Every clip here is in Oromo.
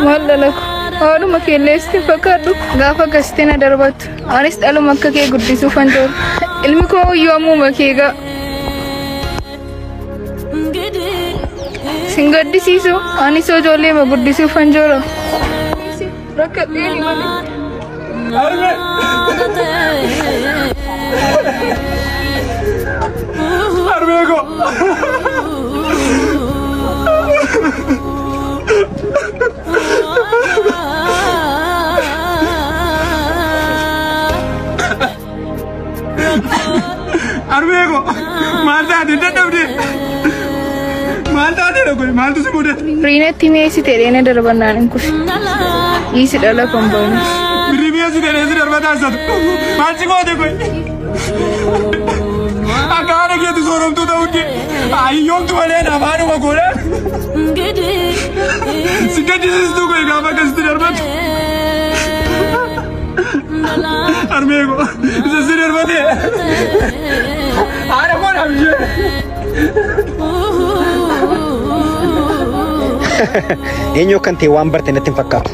Malalako. Haadhu makeelleesti fakkaadhu gaafa gasteena darbatu. Anis dhaluma akka kee guddisuuf kan jiru. Ilmi koo iyyuu ammuma keegaa. Singaddisiisu anis ijoollee ma guddisuuf kan jiru. Rakkadheeni malee. Armego. Armego. Malta de dadabde. Malta de ko maltu se mode. Rinetti meesi terene darbanaan kus. Isi dala kombon. Rimiya si terene darbata asat. Malti ko de ko. Agora que tu sorom tu daudi. Ayyom tu ale na maru magora. Sigadi tu ko gava gasti darbat. Armego. Se darbate. Ara ko na biye. Eenyu kan ta'e waan barte natti hin fakkaatu.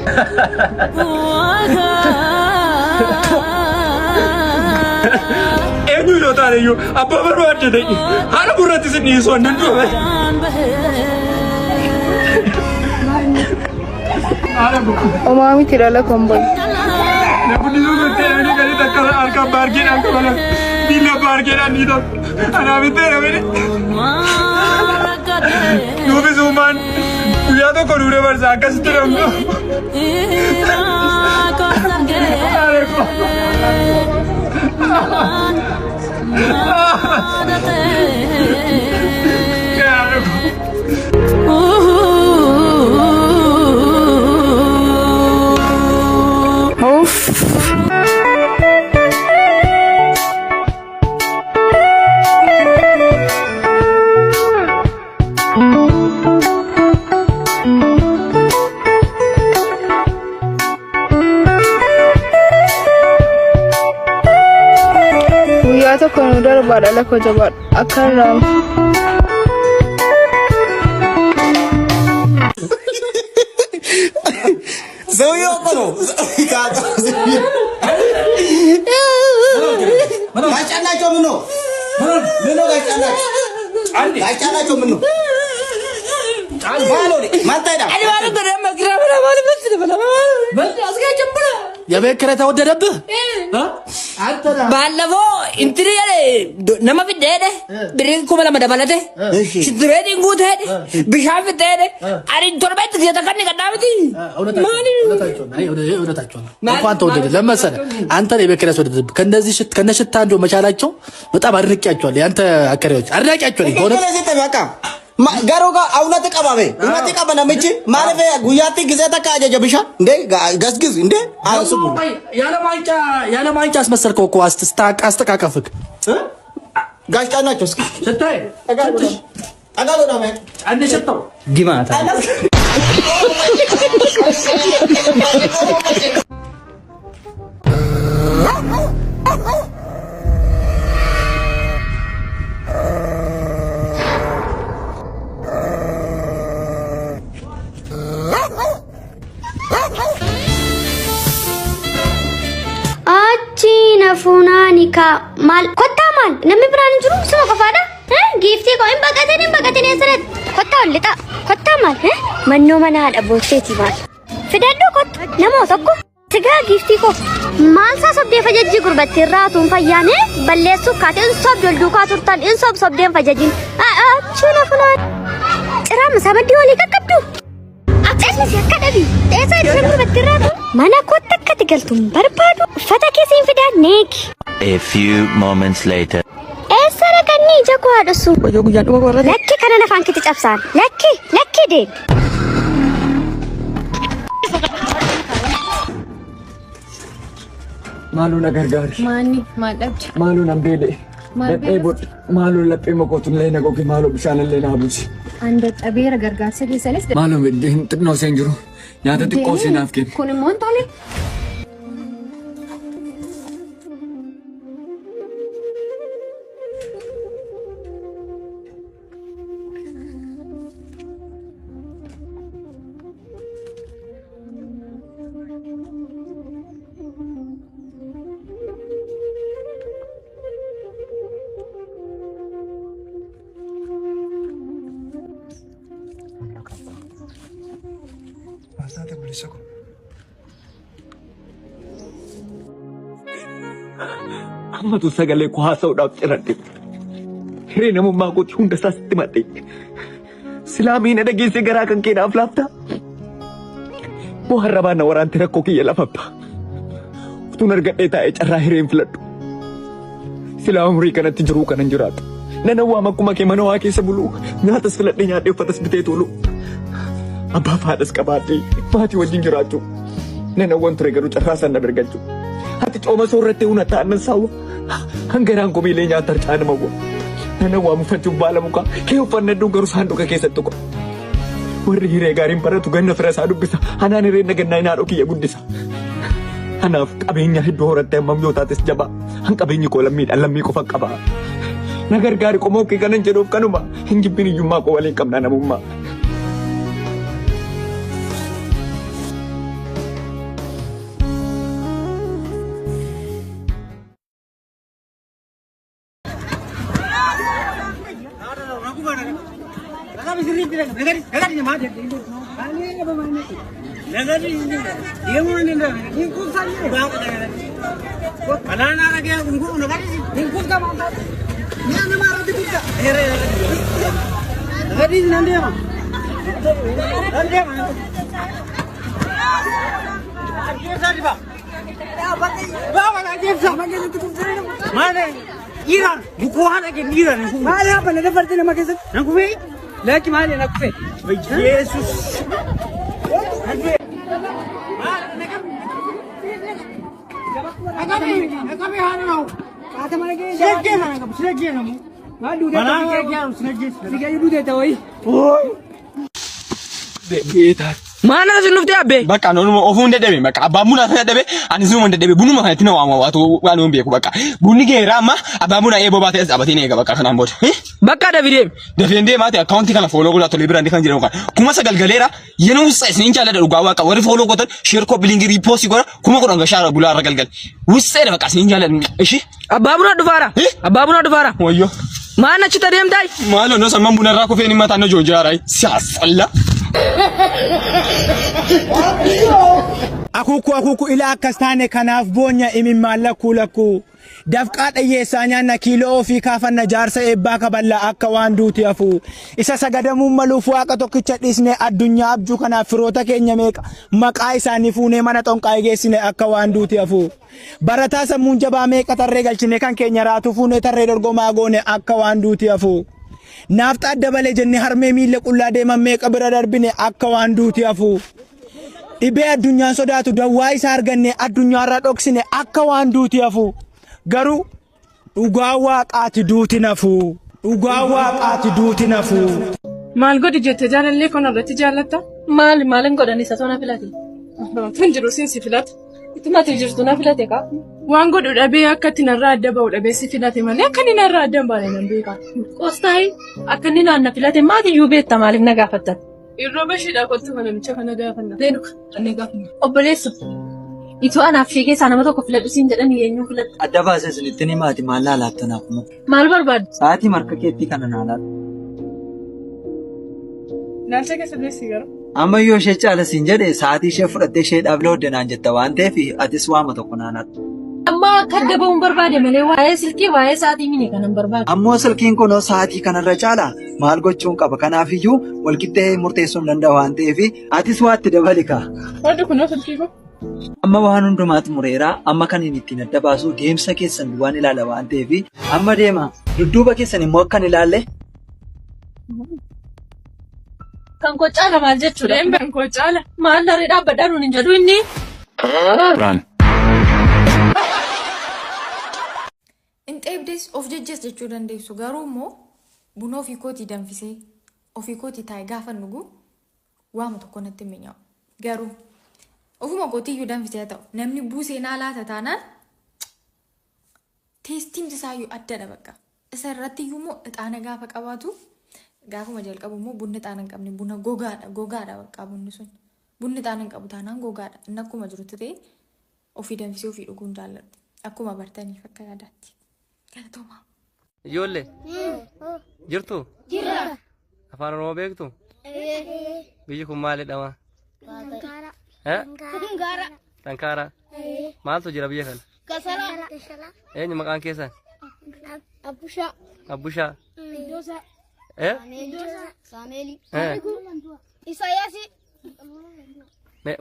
Eenyu yoo taane iyyuu abbaa barbaadde ta'e haala gurratti si dhiisuu hin danda'u. Omaa miti dhala kombon. Namni yoo ta'e namni gadi takka harka baargeedhaan qabala miila baargeedhaan ni ta'u. Anaaf hin ta'e namni. Duubi suumaan guyyaa tokko duudee barsaa akkasitti namni. Tokko nu darbaadha lafa jabaadha akkan raamu. Sauyo ko no. Gacana cho mino. Mino gacana. Andi. Gacana cho mino. Malo ni. Mata ida. Ani wala ko dem magra bala bala bala bala. Bal asga chambula. የቤት ኪራይ ተወደደብህ? ባለፈው እንትን ያለ ነማ ቢደደ ብሪን ኩመላ መደባለተ ሽትቤት እንጉት ሄደ ቢሻፍ ሄደ አሪን ቶርቤት የተከነ ቀዳምቲ ማሊ እውነታቸው ነው። እንኳን ተወደደ ለመሰለ አንተ የቤት ኪራይ ተወደደብህ። ከነዚህ ከነሽታ እንደው መቻላቸው በጣም አድንቄያቸዋለሁ። ያንተ አከራዮች አድናቂያቸው ነው። በቃ garoga aunate qababe unate qabana mechi malefe guyati gizeta kaaje jabisha inde gasgiz inde ansu ያለ ማንጫ አስመሰልከው እኮ አስተካከፍክ ጋሽጣ ናቸው እስኪ ስታይ አጋሎ ዳመ አንደ ሸጣው ጊማታ Funanika mal kotta mal namni biraan jiru suma qofaadha giiftii koo hin baqatanii asirratti kotta wallita kotta mal mannoo mana haadha bootteeti maal fidadhu kotta namoo tokko sigaa giiftii koo maal saa sobdee fajajjii gurbatti irraa tuun fayyaane balleessuu kaate in sobdi ol duukaa turtan in sobdeen fajajjiin china funaan ciraama sabaddii walii qaqqabdu Atas ya kadabi. Desa dulu bertiramu. Mana kota katigaltum barbaadu. Fata kesin fidan nek. A few moments later. Esara kanni jago ada su. Laki kana nafan kita capsan. Laki deh. Malu na gargari. Mani, madam. Malu na bele. Malu lapi mo ko tunlay na ko ki malu bisana le na abusi. Anda abira gargar se diseles. Malu no senjuro. Nyata ti ko sinafkin. Kuni montali. Maasate bulisako. Amma tu sagalee ko haasa'uudhaaf ciradhe. Hiree namummaa kooti hunda isaas itti madhe. Silaa miina dhageessee garaa kan keenaaf laafta. Moo harrabaan na waraante rakkoo kiyya lafabba. Utuun argadhee taa'ee carraa hireen filadhu. Silaa umurii kanatti jiruu kanan jiraatu. Nana waam akkuma kee mana waa keessa bulu. Nyaatas filadhee nyaadhee uffatas bitee tolu. Abbaaf haadhas qabaadhee maatii wajjin jiraachuu. Nana waan ture garuu carraa sana dargachuu. Ati cooma soorrattee una ta'annan saawwa. Hangaraan komiilee nyaata harcaana mawwa. Nana waam uffachuuf baala mukaa. Kee uffannadhuu garuu saanduqa keessatti qofa. Warri hiree gaariin baratu ganna fira isaa dubbisa. Anaan hireen nagannaa inaadhoo kiyya guddisa. Anaaf qabeenya hedduu horattee hammam yoo taates jabaa. Han qabeenyi koo lammiidhaan lammii qofa qaba. Na gargaari qomoo kee kanan jedhuuf kanuma. Hin jibbin iyyummaa koo waliin qabnaa namummaa. Iran, bukuan lagi Iran. Mana apa nak dapat nama kesat? Nak kufi? Lagi mana nak kufi? Yesus. Kami halau. Kata mana ke? Sedih mana? Sedih nama. Madu dah. Mana? Sedih. Sedih itu dah tahu. Oi. Beetaa. Mana sih nufti abbe? Bakka noonu ofuun dadhabe bakka abbaan bunaa sana dadhabe ani sinuma dadhabe bunuma kanatti na waatu waan hin beeku bakka bunni geera amma abbaan bunaa eeboo baatee dhaabbatee ni eega bakka kanaan booda. Bakka Davidee. Dafeendee maate akkaawuntii kana fooloo godhaa tolee biraan kan jedhamu kan kuma sagal galeera yenoo isin jaalladha dhugaa waaqa warri fooloo godhan sheer koppiliingi riipoosi godha kuma godhan gashaara bulaa irra galgal wusseedha bakka isin jaalladha ishi. Abbaa bunaa dhufaara. Abbaa bunaa dhufaara. Wayyo. Mana cita deemtai? Maalo no samman buna irraa kufee ni mataa na joojaarai siyaasalla. Akuku ila akastane kanaaf boonya imimmaan lakku dafqaa dhiyyeessaa nyaanna kiiloo ofii kaafanna jaarsa eebbaa kaballa akka waan duuti hafu isa sagadamuun maluuf waaqa tokkicha dhisne addunyaa abjuu kanaaf firoota keenya meeqa maqaa isaanii fuunee mana xonqaa geessine akka waan duuti hafu barataa sammuun jabaa meeqa tarree galchine kan keenya raatu fuunee tarree dorgomaa goone akka waan duuti hafu naafta adda balee jenne harmee miilla qullaa deeman meeqa bira darbine akka waan duuti hafu. Dhibee addunyaan sodaatu dawwaa isaa arganne addunyaarraa dhoksine akka waan duuti hafu garuu dhugaa waaqaati duuti nafu dhugaa waaqaati duuti nafu. Maal godhi jettee jaalallee kana irratti jaallatta? Maalin godhan isa toona filate? Tun jiru si filata. Itumatti jirtu na filate kaa? Waan godhu dhabee akka itti narraa adda ba'u dhabee si filate malee akka inni narraa adda hin baane nan beeka. Qoostaayi akka inni naanna filate maatiyyuu beekta maaliif na gaafattan? Irroo bashiidhaa qottu kana micha kana gaafanna. Leenuka annee gaafanna. Obboleessu. Itoo anaaf fiigee isaa nama tokko filadhu siin jedhanii eenyuun filadhu? Adda baasee isinitti ni maati maal laalattanaaf moo? Maal barbaaddu? Sa'aatii marka keetti kana naalaatu. Naalcha keessa bileessi gara? Amma yoo ishee caala siin jedhe sa'aatii ishee fudhattee isheedhaaf looddanaan jetta waan ta'eef atis waama tokko naanaatu. Amma akka adda ba'uun barbaade malee waa'ee silkii waa'ee sa'aatii mini kanan barbaadu. Ammoo silkiin kun sa'aatii kanarra caala maal gochuun qaba kanaafiyyuu walqixxee murteessuu danda'a waan ta'eef atis waatti dabalika. Waddu kun silkii ko? Amma waan hundumaatti mureeraa amma kan inni ittiin adda baasu deemsa keessan waan ilaala waan ta'eef amma deema dudduuba keessan immoo akkan ilaalle. Kan koo caala maal jechuudha? Kan koo caala. Maal narree dhaabbadhaa nuun hin jedhu inni? Run. Inxeebdes of jejjees jechuu dandeessu garuu immoo buna ofii kootii danfisee ofii kootii taa'ee gaafa dhugu waama tokko natti mi'aawu garuu ofuma kootiyyuu danfisee ta'u namni buusee naa laata taanaan teestiin isaayyuu addadha bakka isa irrattiyyuu immoo ixaana gaafa qabaatu gaafuma jalqabu immoo bunni ixaana hin qabne buna gogaadha bakka bunni sun bunni ixaana hin qabu taanaan gogaadha inni akkuma jirutti ta'e ofii danfisee ofii dhuguun jaalladhu akkuma bartaniif akka yaadaatti. Ijoollee jirtu? Jirra. Afaan Oromoo beektu? Biyyi kun maalidha? Tankaara. Maaltu jira biyya kana? Kasala. Eenyu maqaan keessan? Abusha. Abbushaa. Dosa. Sameli. Isayasi.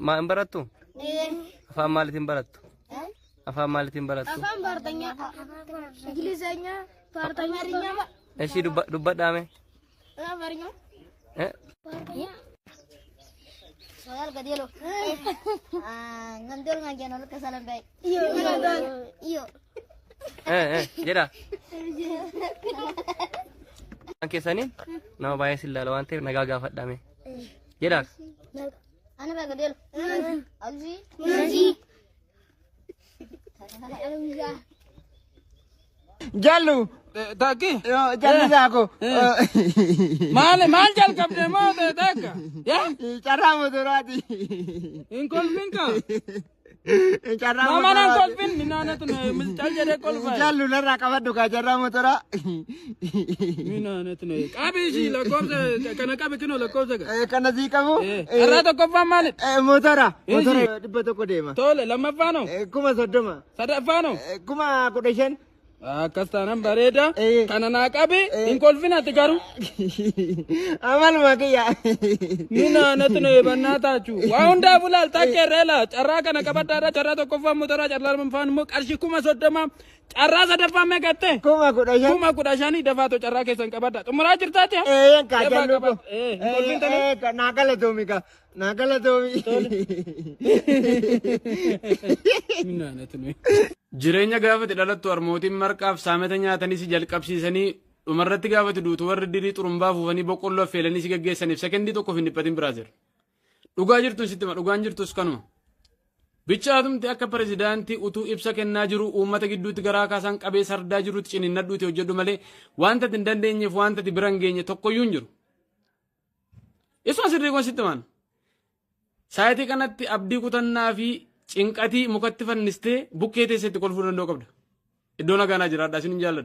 Maa hin barattu? Afaan maaliitiin barattu? Afaan maaliitiin barattu? Afaan Baartanya. Ingilizanya. Baartanya rinyama. Ishii dubbadhaame? Baartanya. Baartanya. Soal gadelo. Ngandol ngajian oleh kesalahan baik. Iyo. Jedha. Kan keessaniin nama baay'ee sillaala waan ta'eef nagaa gaafadhaame. Jedha. Ana baga gadelo. Alzi. Jallu. Taki. Jallu zako. Maal jalqabde moo takka? Ya? Carraa motorati. Inkolfin ka? Carraa motora. Mama nan kolfin minaanatu milchal jedhe kolfa. Jallu narraa qabaddu ka carraa motora. Minaanatu qabishi lakkoofsa kana qabi kino lakkoofsa ka. Kana sii qabu. Carraa tokkoffaan maalit? Motora. Motora 100 deema. Tole lammaffaan hoo? 30. Sadaffaan hoo? 15,000. Akkastanan bareeda kana naa qabi hin kolfinati garuu amaluma kiyya mina natno ebanna taachu waa hundaa bulaal takkeerreela carraa kana qabaddaadha carraa tokkoffaan motoraa carraa lammaffaan immoo qarshii 30 carraa sadaffaan meeqatte 15,000 dafaato carraa keessan qabadda xumuraa jirtaati kaajallu naagala doomika naagala doomi mina natno Jireenya gaafate dhalattu harmootiin marqaaf saamata nyaatanii si jalqabsiisanii dhumarratti gaafate duutu warri dirii xurumbaa fuufanii boqqolloo affeelanii si gaggeessaniif sekendii tokkoof hin dhiphatin biraazer. Dhugaa jirtuun sitti dhugaan jirtus kanuma. Bichaatumti akka pirezidaantii utuu ibsa kennaa jiru uummata gidduutti garaa kaasaan qabee sardaa jirutti ciniinnadhuuti hojjedhu malee wanta hin dandeenyeef wanta bira hin geenye tokkoyyuu hin jiru. Isuma sirrii kun sitti maan. Saayitii kanatti abdii kutannaa fi cinqatii mukatti fannistee bukkee teessetti kolfuu danda'u qabda. Iddoo nagaanaa jiraadhaa isin hin jaalladhu.